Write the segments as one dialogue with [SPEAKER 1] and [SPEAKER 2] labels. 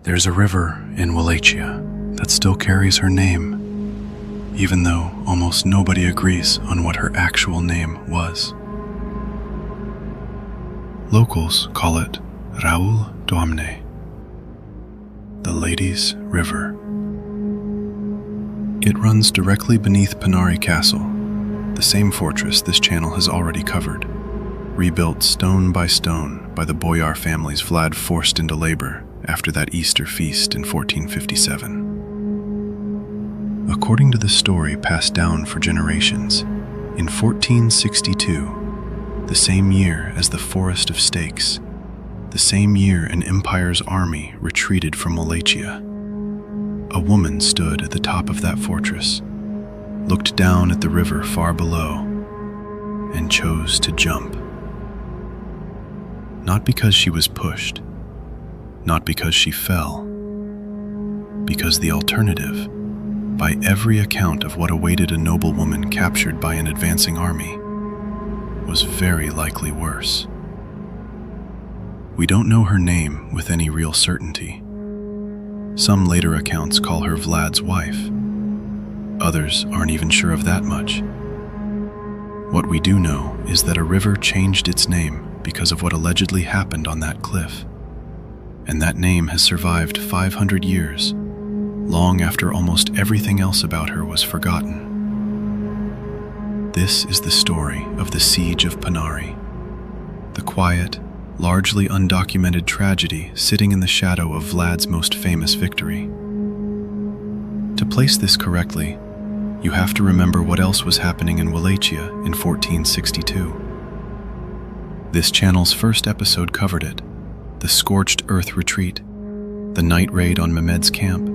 [SPEAKER 1] There's a river in Wallachia that still carries her name, even though almost nobody agrees on what her actual name was. Locals call it Raul Doamne, the Lady's River. It runs directly beneath Poenari Castle, the same fortress this channel has already covered, rebuilt stone by the boyar families Vlad forced into labor after that Easter feast in 1457. According to the story passed down for generations, in 1462, the same year as the Forest of Stakes, the same year an empire's army retreated from Wallachia, a woman stood at the top of that fortress, looked down at the river far below, and chose to jump. Not because she was pushed, not because she fell, because the alternative, by every account of what awaited a noblewoman captured by an advancing army, was very likely worse. We don't know her name with any real certainty. Some later accounts call her Vlad's wife. Others aren't even sure of that much. What we do know is that a river changed its name because of what allegedly happened on that cliff. And that name has survived 500 years, long after almost everything else about her was forgotten. This is the story of the Siege of Poenari, the quiet, largely undocumented tragedy sitting in the shadow of Vlad's most famous victory. To place this correctly, you have to remember what else was happening in Wallachia in 1462. This channel's first episode covered it: the scorched earth retreat, the night raid on Mehmed's camp,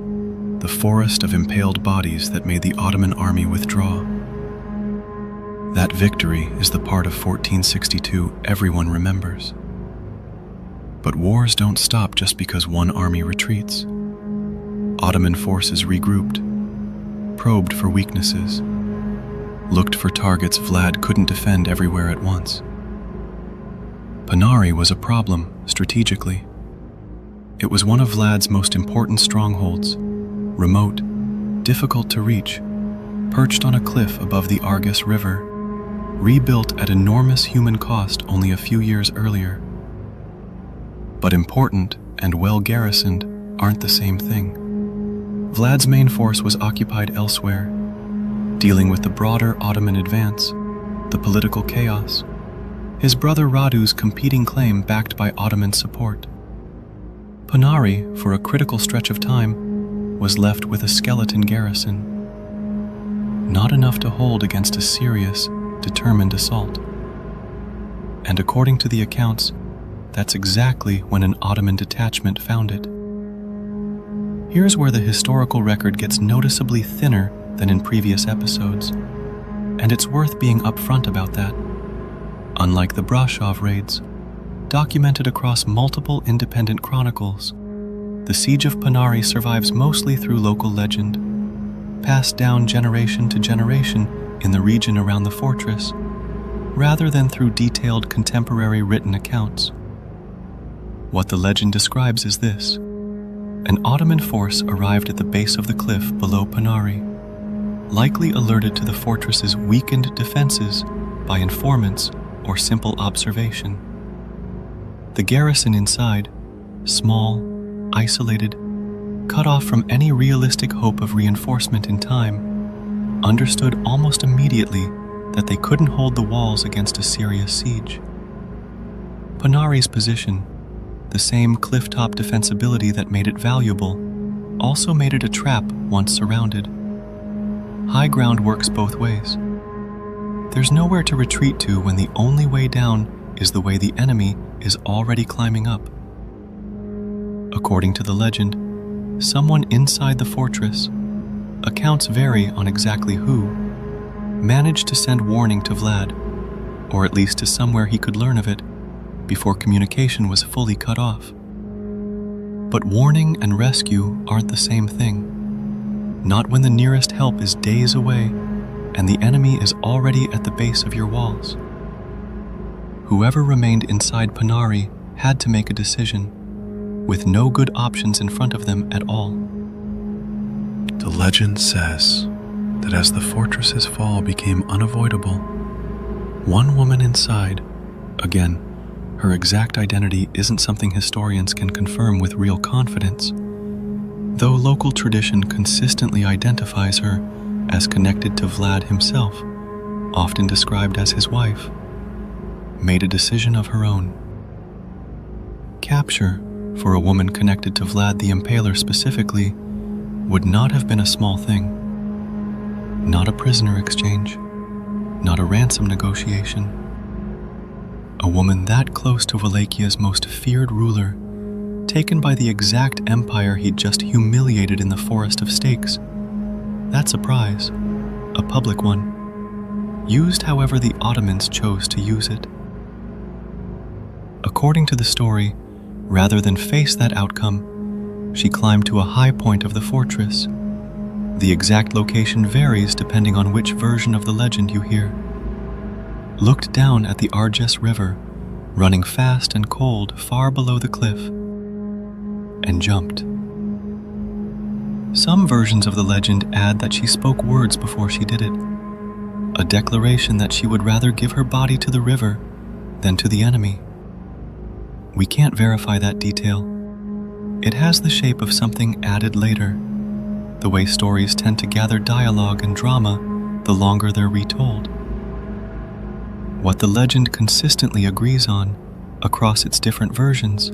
[SPEAKER 1] the forest of impaled bodies that made the Ottoman army withdraw. That victory is the part of 1462 everyone remembers. But wars don't stop just because one army retreats. Ottoman forces regrouped, probed for weaknesses, looked for targets Vlad couldn't defend everywhere at once. Poenari was a problem strategically. It was one of Vlad's most important strongholds, remote, difficult to reach, perched on a cliff above the Argus River, rebuilt at enormous human cost only a few years earlier. But important and well garrisoned aren't the same thing. Vlad's main force was occupied elsewhere, dealing with the broader Ottoman advance, the political chaos, his brother Radu's competing claim backed by Ottoman support. Poenari, for a critical stretch of time, was left with a skeleton garrison, not enough to hold against a serious, determined assault. And according to the accounts, that's exactly when an Ottoman detachment found it. Here's where the historical record gets noticeably thinner than in previous episodes, and it's worth being upfront about that. Unlike the Brashov raids, documented across multiple independent chronicles, the Siege of Poenari survives mostly through local legend, passed down generation to generation in the region around the fortress, rather than through detailed contemporary written accounts. What the legend describes is this: an Ottoman force arrived at the base of the cliff below Poenari, likely alerted to the fortress's weakened defenses by informants or simple observation. The garrison inside, small, isolated, cut off from any realistic hope of reinforcement in time, understood almost immediately that they couldn't hold the walls against a serious siege. Poenari's position, the same cliff-top defensibility that made it valuable, also made it a trap once surrounded. High ground works both ways. There's nowhere to retreat to when the only way down is the way the enemy is already climbing up. According to the legend, someone inside the fortress, accounts vary on exactly who, managed to send warning to Vlad, or at least to somewhere he could learn of it, before communication was fully cut off. But warning and rescue aren't the same thing. Not when the nearest help is days away and the enemy is already at the base of your walls. Whoever remained inside Poenari had to make a decision. with no good options in front of them at all.
[SPEAKER 2] The legend says that as the fortress's fall became unavoidable, one woman inside, again, her exact identity isn't something historians can confirm with real confidence, though local tradition consistently identifies her as connected to Vlad himself, often described as his wife, made a decision of her own. Capture, for a woman connected to Vlad the Impaler specifically, would not have been a small thing. Not a prisoner exchange, not a ransom negotiation. A woman that close to Wallachia's most feared ruler, taken by the exact empire he'd just humiliated in the Forest of Stakes. That's a prize, a public one, used however the Ottomans chose to use it. According to the story, rather than face that outcome, she climbed to a high point of the fortress. The exact location varies depending on which version of the legend you hear. Looked down at the Arges River, running fast and cold far below the cliff, and jumped. Some versions of the legend add that she spoke words before she did it, a declaration that she would rather give her body to the river than to the enemy. We can't verify that detail. It has the shape of something added later, the way stories tend to gather dialogue and drama the longer they're retold. What the legend consistently agrees on, across its different versions,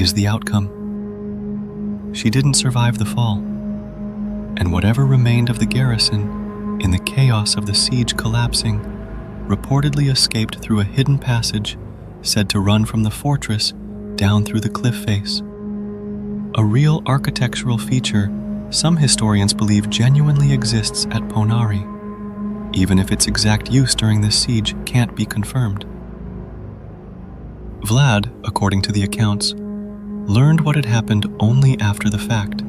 [SPEAKER 2] is the outcome. She didn't survive the fall, and whatever remained of the garrison, in the chaos of the siege collapsing, reportedly escaped through a hidden passage said to run from the fortress down through the cliff face. A real architectural feature some historians believe genuinely exists at Poenari, even if its exact use during this siege can't be confirmed. Vlad, according to the accounts, learned what had happened only after the fact.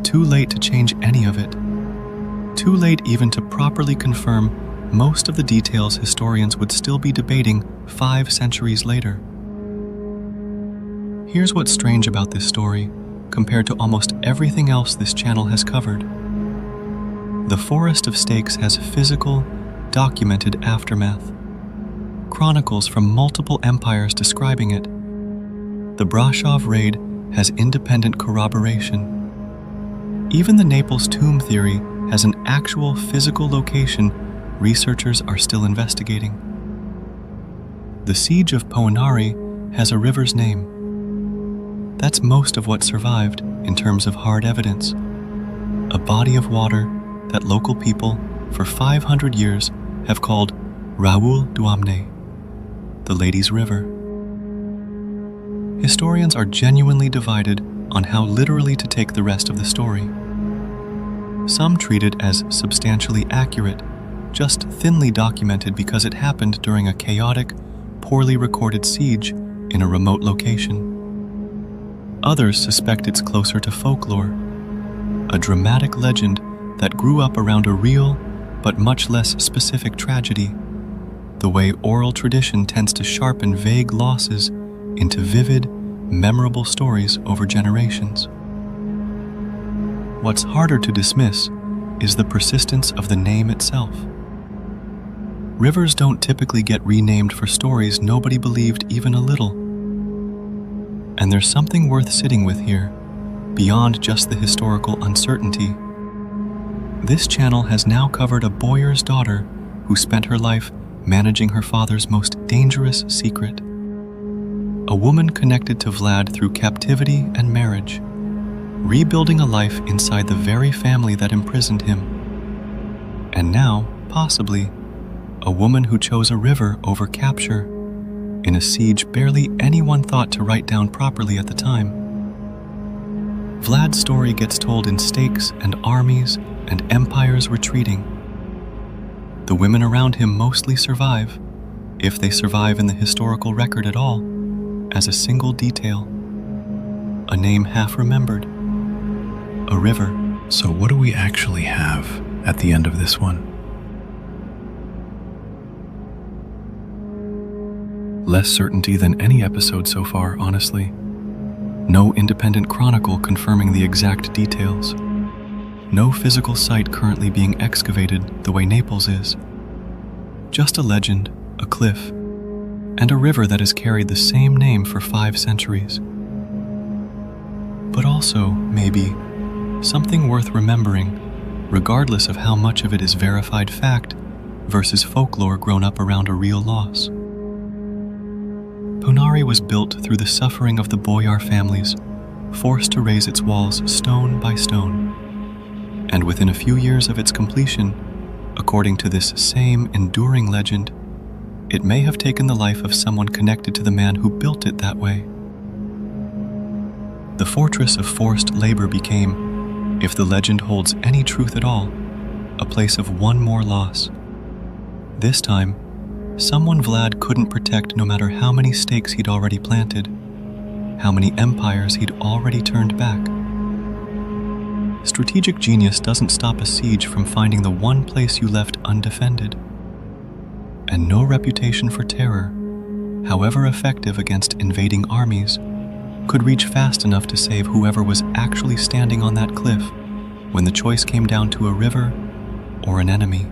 [SPEAKER 2] Too late to change any of it. Too late even to properly confirm most of the details historians would still be debating 5 centuries later. Here's what's strange about this story, compared to almost everything else this channel has covered. The Forest of Stakes has physical, documented aftermath. Chronicles from multiple empires describing it. The Brashov raid has independent corroboration. Even the Naples tomb theory has an actual physical location researchers are still investigating. The siege of Poenari has a river's name. That's most of what survived in terms of hard evidence. A body of water that local people for 500 years have called Raoul Duamne, the Lady's River. Historians are genuinely divided on how literally to take the rest of the story. Some treat it as substantially accurate, just thinly documented because it happened during a chaotic, poorly recorded siege in a remote location. Others suspect it's closer to folklore, a dramatic legend that grew up around a real but much less specific tragedy, the way oral tradition tends to sharpen vague losses into vivid, memorable stories over generations. What's harder to dismiss is the persistence of the name itself. Rivers don't typically get renamed for stories nobody believed even a little. And there's something worth sitting with here, beyond just the historical uncertainty. This channel has now covered a bowyer's daughter who spent her life managing her father's most dangerous secret. A woman connected to Vlad through captivity and marriage, rebuilding a life inside the very family that imprisoned him. And now, possibly, a woman who chose a river over capture, in a siege barely anyone thought to write down properly at the time. Vlad's story gets told in stakes and armies and empires retreating. The women around him mostly survive, if they survive in the historical record at all, as a single detail. A name half remembered. A river. So what do we actually have at the end of this one? Less certainty than any episode so far, honestly. No independent chronicle confirming the exact details. No physical site currently being excavated the way Naples is. Just a legend, a cliff, and a river that has carried the same name for 5 centuries. But also, maybe, something worth remembering, regardless of how much of it is verified fact versus folklore grown up around a real loss. Poenari was built through the suffering of the boyar families, forced to raise its walls stone by stone. And within a few years of its completion, according to this same enduring legend, it may have taken the life of someone connected to the man who built it that way. The fortress of forced labor became, if the legend holds any truth at all, a place of one more loss. This time, someone Vlad couldn't protect no matter how many stakes he'd already planted, how many empires he'd already turned back. Strategic genius doesn't stop a siege from finding the one place you left undefended. And no reputation for terror, however effective against invading armies, could reach fast enough to save whoever was actually standing on that cliff when the choice came down to a river or an enemy.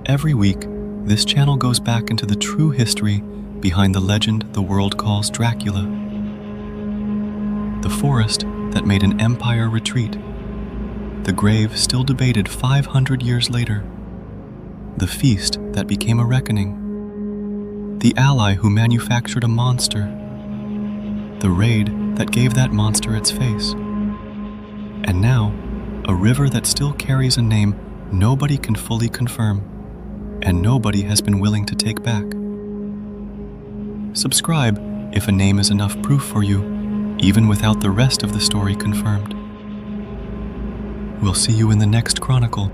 [SPEAKER 2] Every week, this channel goes back into the true history behind the legend the world calls Dracula. The forest that made an empire retreat. The grave still debated 500 years later. The feast that became a reckoning. The ally who manufactured a monster. The raid that gave that monster its face. And now, a river that still carries a name nobody can fully confirm, and nobody has been willing to take back. Subscribe if a name is enough proof for you, even without the rest of the story confirmed. We'll see you in the next Chronicle.